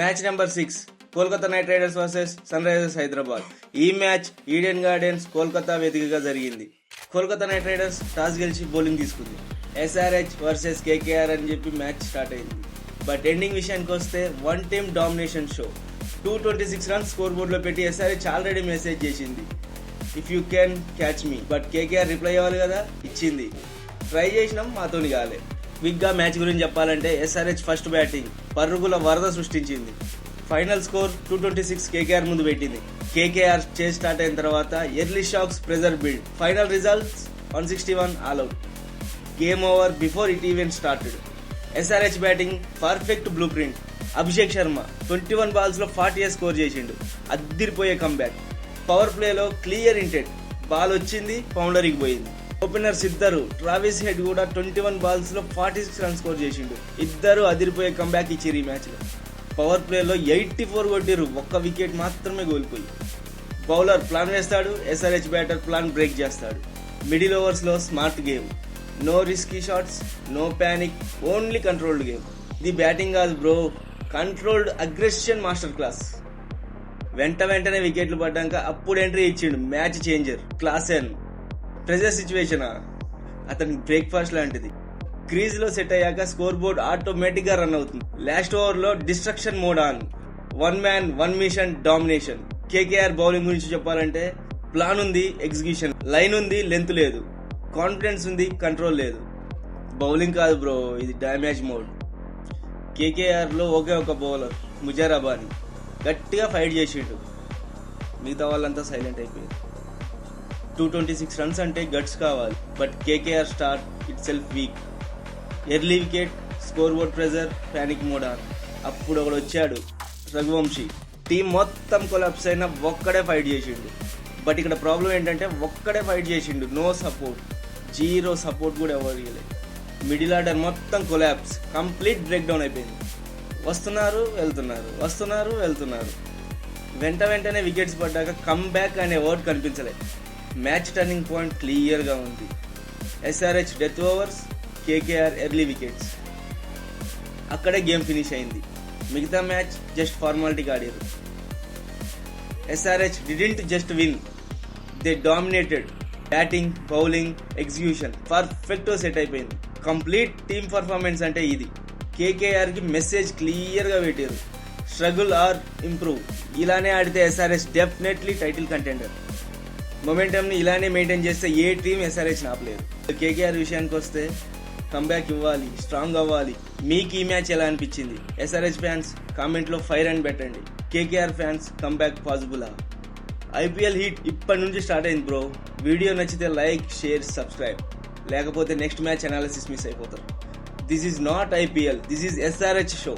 Match number 6 Kolkata Knight Riders versus sunrisers Hyderabad. ఈ match Eden Gardens Kolkata వేదికగా జరిగింది. Kolkata Knight Riders toss గెలిచి bowling తీసుకుంది. ఎస్ఆర్హెచ్ వర్సెస్ కేకేఆర్ అని చెప్పి మ్యాచ్ స్టార్ట్ అయింది. బట్ ఎండింగ్ విషయానికి వస్తే one team domination show. 226 runs score board లో పెట్టి ఎస్ఆర్హెచ్ ఆల్రెడీ మెసేజ్ చేసింది, if you can catch me. But KKR reply అవ్వాలి కదా, ఇచ్చింది. ట్రై చేసినాం, మాతోని కాలే. క్విక్ గా మ్యాచ్ గురించి చెప్పాలంటే ఎస్ఆర్హెచ్ ఫస్ట్ బ్యాటింగ్ పరుగుల వరద సృష్టించింది. ఫైనల్ స్కోర్ 226 కేకేఆర్ ముందు పెట్టింది. కేకేఆర్ చేజ్ స్టార్ట్ అయిన తర్వాత early shocks pressure build. Final results 161 all out. Game over before it even started. SRH batting perfect blueprint. Abhishek Sharma 21 balls లో 40 స్కోర్ చేసిండు. అద్దిరిపోయే కంబ్యాక్. పవర్ ప్లేలో క్లియర్ ఇంటెంట్. బాల్ వచ్చింది, బౌండరీకి పోయింది. ఓపెనర్స్ ఇద్దరు, ట్రావిస్ హెడ్ కూడా 21 బాల్స్ లో 46 రన్స్ స్కోర్ చేసిండు. ఇద్దరు అదిరిపోయే కంబ్యాక్ ఇచ్చారు ఈ మ్యాచ్ లో. పవర్ ప్లేలో 84 కొట్టిరు, ఒక్క వికెట్ మాత్రమే కోల్పోయి. బౌలర్ ప్లాన్ వేస్తాడు, ఎస్ఆర్హెచ్ బ్యాటర్ ప్లాన్ బ్రేక్ చేస్తాడు. మిడిల్ ఓవర్స్ లో smart game. No risky shots, no panic, only controlled game. ఇది బ్యాటింగ్ కాదు bro, controlled aggression master class. వెంటనే వికెట్లు పడ్డాక అప్పుడు ఎంట్రీ ఇచ్చిండు match changer Klaasen. Pressure situation అతనికి బ్రేక్ఫాస్ట్ లాంటిది. క్రీజ్ లో సెట్ అయ్యాక స్కోర్ బోర్డ్ ఆటోమేటిక్ గా రన్ అవుతుంది. లాస్ట్ ఓవర్ లో destruction mode on. One man one mission domination. KKR bowling గురించి చెప్పాలంటే ప్లాన్ ఉంది, ఎగ్జిక్యూషన్, లైన్ ఉంది, లెంత్ లేదు, కాన్ఫిడెన్స్ ఉంది, కంట్రోల్ లేదు. బౌలింగ్ కాదు బ్రో, ఇది డ్యామేజ్ మోడ్. కేకేఆర్ లో ఒకే ఒక బౌలర్ ముజరాబాని గట్టిగా ఫైట్ చేసిండు. మిగతా వాళ్ళంతా సైలెంట్ అయిపోయారు. 226 రన్స్ అంటే గట్స్ కావాలి. But KKR start it self week. Early wicket, score board pressure, panic mode on. అప్పుడు ఒకడు వచ్చాడు, రఘువంశీ. టీం మొత్తం కొలాప్స్ అయినా ఒక్కడే ఫైట్ చేసిండు. బట్ ఇక్కడ ప్రాబ్లం ఏంటంటే ఒక్కడే ఫైట్ చేసిండు, నో సపోర్ట్. జీరో సపోర్ట్ కూడా ఎవరు ఇవ్వలేదు. మిడిల్ ఆర్డర్ మొత్తం కొలాప్స్, కంప్లీట్ బ్రేక్ డౌన్ అయిపోయింది. వస్తున్నారు వెళ్తున్నారు. వెంటనే వికెట్స్ పడ్డాక కమ్ బ్యాక్ అనే వర్డ్ కనిపించలేదు. మ్యాచ్ టర్నింగ్ పాయింట్ క్లియర్ గా ఉంది. SRH death overs, KKR early wickets. అక్కడే గేమ్ ఫినిష్ అయింది. మిగతా మ్యాచ్ జస్ట్ ఫార్మాలిటీగా ఆడారు. SRH didn't just win, they dominated. Batting, bowling, execution perfect set అయిపోయింది. కంప్లీట్ టీమ్ పర్ఫార్మెన్స్ అంటే ఇది. కేకేఆర్ కి మెసేజ్ క్లియర్ గా పెట్టారు, స్ట్రగుల్ ఆర్ ఇంప్రూవ్. ఇలానే ఆడితే SRH definitely title contender. Momentum ని ఇలానే మెయింటైన్ చేస్తే ఏ టీం ఎస్ఆర్హెచ్ ఆపలేదు. కేకేఆర్ విషయానికి వస్తే కంబ్యాక్ ఇవ్వాలి, స్ట్రాంగ్ అవ్వాలి. మీకు ఈ మ్యాచ్ ఎలా అనిపించింది? ఎస్ఆర్హెచ్ ఫ్యాన్స్ కామెంట్ లో ఫైర్ అని పెట్టండి. కేకేఆర్ ఫ్యాన్స్ కంబ్యాక్ పాసిబులా? ఐపీఎల్ హీట్ ఇప్పటి నుంచి స్టార్ట్ అయింది బ్రో. వీడియో నచ్చితే లైక్, షేర్, సబ్స్క్రైబ్. లేకపోతే నెక్స్ట్ మ్యాచ్ అనాలిసిస్ మిస్ అయిపోతారు. This is not IPL, this is SRH show.